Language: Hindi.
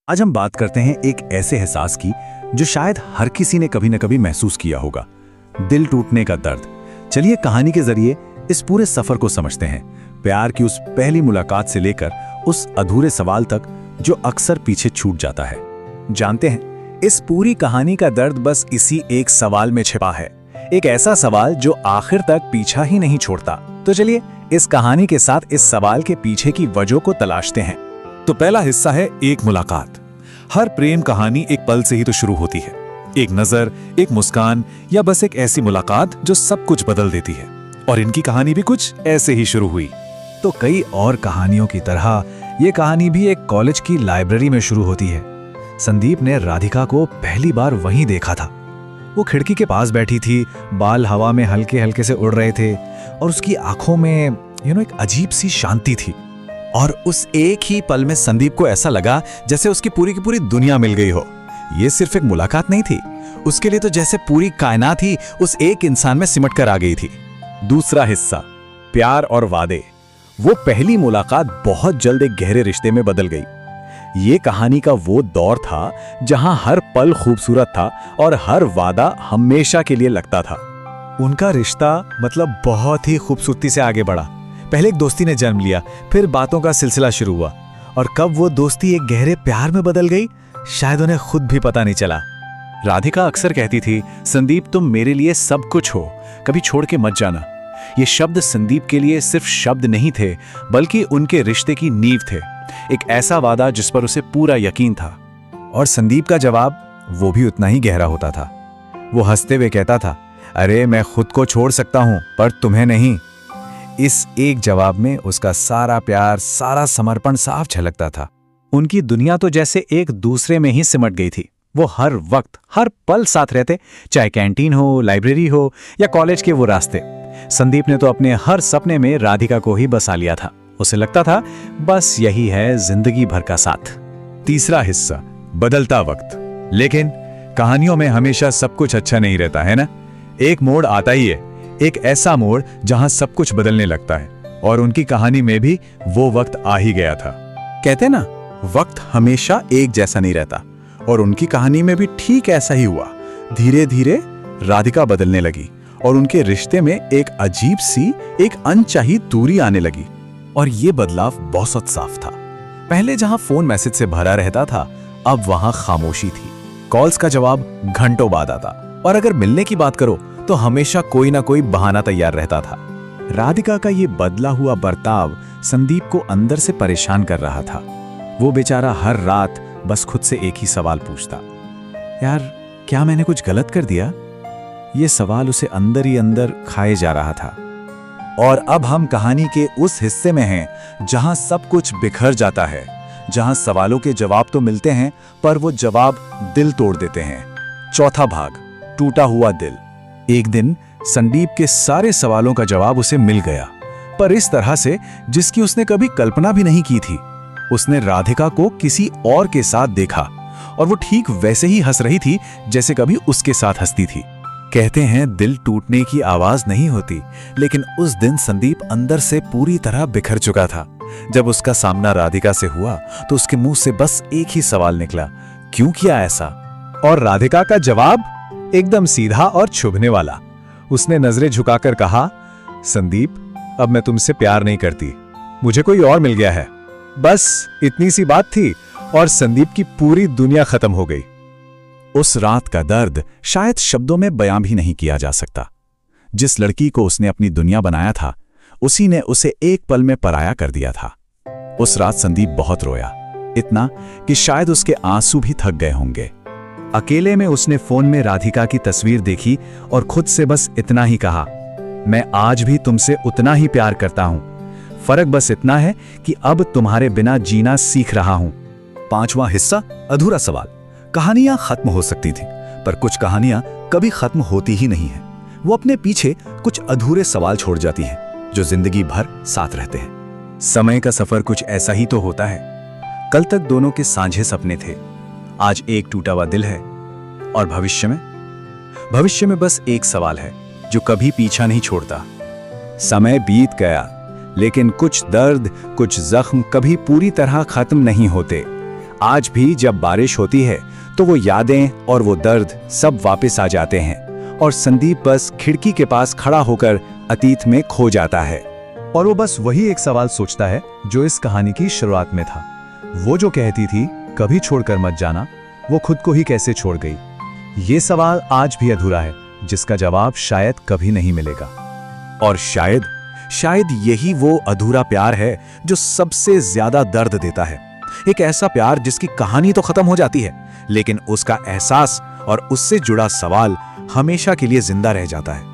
आज हम बात करते हैं एक ऐसे एहसास की जो शायद हर किसी ने कभी न कभी महसूस किया होगा, दिल टूटने का दर्द। चलिए कहानी के जरिए इस पूरे सफर को समझते हैं, प्यार की उस पहली मुलाकात से लेकर उस अधूरे सवाल तक जो अक्सर पीछे छूट जाता है। जानते हैं, इस पूरी कहानी का दर्द बस इसी एक सवाल में छिपा है, एक ऐसा सवाल जो आखिर तक पीछा ही नहीं छोड़ता। तो चलिए इस कहानी के साथ इस सवाल के पीछे की वजह को तलाशते हैं। तो पहला हिस्सा है एक मुलाकात। हर प्रेम कहानी एक पल से ही तो शुरू होती है, एक नजर, एक मुस्कान या बस एक ऐसी मुलाकात जो सब कुछ बदल देती है। और इनकी कहानी भी कुछ ऐसे ही शुरू हुई। तो कई और कहानियों की तरह ये कहानी भी एक कॉलेज की लाइब्रेरी में शुरू होती है। संदीप ने राधिका को पहली बार वहीं देखा था। वो खिड़की के पास बैठी थी, बाल हवा में हल्के हल्के से उड़ रहे थे और उसकी आंखों में एक अजीब सी शांति थी। और उस एक ही पल में संदीप को ऐसा लगा जैसे उसकी पूरी की पूरी दुनिया मिल गई हो। ये सिर्फ एक मुलाकात नहीं थी, उसके लिए तो जैसे पूरी कायनात ही उस एक इंसान में सिमट कर आ गई थी। दूसरा हिस्सा, प्यार और वादे। वो पहली मुलाकात बहुत जल्द एक गहरे रिश्ते में बदल गई। ये कहानी का वो दौर था जहां हर पल खूबसूरत था और हर वादा हमेशा के लिए लगता था। उनका रिश्ता बहुत ही खूबसूरती से आगे बढ़ा। पहले एक दोस्ती ने जन्म लिया, फिर बातों का सिलसिला शुरू हुआ और कब वो दोस्ती एक गहरे प्यार में बदल गई, शायद उन्हें खुद भी पता नहीं चला। राधिका अक्सर कहती थी, संदीप तुम मेरे लिए सब कुछ हो, कभी छोड़ के मत जाना। ये शब्द संदीप के लिए सिर्फ शब्द नहीं थे, बल्कि उनके रिश्ते की नींव थे, एक ऐसा वादा जिस पर उसे पूरा यकीन था। और संदीप का जवाब वो भी उतना ही गहरा होता था। वो हंसते हुए कहता था, अरे मैं खुद को छोड़ सकता हूं पर तुम्हें नहीं। इस एक जवाब में उसका सारा प्यार, सारा समर्पण साफ झलकता था। उनकी दुनिया तो जैसे एक दूसरे में ही सिमट गई थी। वो हर वक्त, हर पल साथ रहते, चाहे कैंटीन हो, लाइब्रेरी हो या कॉलेज के वो रास्ते। संदीप ने तो अपने हर सपने में राधिका को ही बसा लिया था। उसे लगता था बस यही है जिंदगी भर का साथ। तीसरा हिस्सा, बदलता वक्त। लेकिन कहानियों में हमेशा सब कुछ अच्छा नहीं रहता है ना। एक मोड़ आता ही है, एक ऐसा मोड़ जहां सब कुछ बदलने लगता है। और उनकी कहानी में भी वो वक्त आ ही गया था। कहते ना, वक्त हमेशा एक जैसा नहीं रहता, और उनकी कहानी में भी ठीक ऐसा ही हुआ। धीरे धीरे राधिका बदलने लगी और उनके रिश्ते में एक अजीब सी, एक अनचाही दूरी आने लगी। और ये बदलाव बहुत साफ था। पहले जहां फोन मैसेज से भरा रहता था, अब वहां खामोशी थी। कॉल्स का जवाब घंटों बाद आता, और अगर मिलने की बात करो तो हमेशा कोई ना कोई बहाना तैयार रहता था। राधिका का ये बदला हुआ बर्ताव संदीप को अंदर से परेशान कर रहा था। वो बेचारा हर रात बस खुद से एक ही सवाल पूछता, यार क्या मैंने कुछ गलत कर दिया? ये सवाल उसे अंदर ही अंदर खाए जा रहा था। और अब हम कहानी के उस हिस्से में हैं जहां सब कुछ बिखर जाता है, जहां सवालों के जवाब तो मिलते हैं पर वो जवाब दिल तोड़ देते हैं। चौथा भाग, टूटा हुआ दिल। एक दिन संदीप के सारे सवालों का जवाब उसे मिल गया, पर इस तरह से जिसकी उसने कभी कल्पना भी नहीं की थी। उसने राधिका को किसी और के साथ देखा और वो ठीक वैसे ही हंस रही थी जैसे कभी उसके साथ हंसती थी। कहते हैं दिल टूटने की आवाज नहीं होती, लेकिन उस दिन संदीप अंदर से पूरी तरह बिखर चुका था। जब उसका सामना राधिका से हुआ तो उसके मुंह से बस एक ही सवाल निकला, क्यों किया ऐसा? और राधिका का जवाब एकदम सीधा और छुभने वाला। उसने नजरें झुकाकर कहा, संदीप अब मैं तुमसे प्यार नहीं करती, मुझे कोई और मिल गया है। बस इतनी सी बात थी और संदीप की पूरी दुनिया खत्म हो गई। उस रात का दर्द शायद शब्दों में बयां भी नहीं किया जा सकता। जिस लड़की को उसने अपनी दुनिया बनाया था, उसी ने उसे एक पल में पराया कर दिया था। उस रात संदीप बहुत रोया, इतना कि शायद उसके आंसू भी थक गए होंगे। अकेले में उसने फोन में राधिका की तस्वीर देखी और खुद से बस इतना ही कहा, मैं आज भी तुमसे उतना ही प्यार करता हूं, फर्क बस इतना है कि अब तुम्हारे बिना जीना सीख रहा हूं। पांचवा हिस्सा, अधूरा सवाल। कहानियां खत्म हो सकती थी, पर कुछ कहानियां कभी खत्म होती ही नहीं है। वो अपने पीछे कुछ अधूरे सवाल छोड़ जाती हैं जो जिंदगी भर साथ रहते हैं। समय का सफर कुछ ऐसा ही तो होता है। कल तक दोनों के साझे सपने थे, आज एक टूटा हुआ दिल है। और भविष्य में बस एक सवाल है जो कभी पीछा नहीं छोड़ता। समय बीत गया, लेकिन कुछ दर्द, कुछ जख्म कभी पूरी तरह खत्म नहीं होते। आज भी जब बारिश होती है तो वो यादें और वो दर्द सब वापस आ जाते हैं और संदीप बस खिड़की के पास खड़ा होकर अतीत में खो जाता है। और वो बस वही एक सवाल सोचता है जो इस कहानी की शुरुआत में था। वो जो कहती थी कभी छोड़कर मत जाना, वो खुद को ही कैसे छोड़ गई। ये सवाल आज भी अधूरा है, जिसका जवाब शायद कभी नहीं मिलेगा। और शायद यही वो अधूरा प्यार है जो सबसे ज्यादा दर्द देता है। एक ऐसा प्यार जिसकी कहानी तो खत्म हो जाती है, लेकिन उसका एहसास और उससे जुड़ा सवाल हमेशा के लिए जिंदा रह जाता है।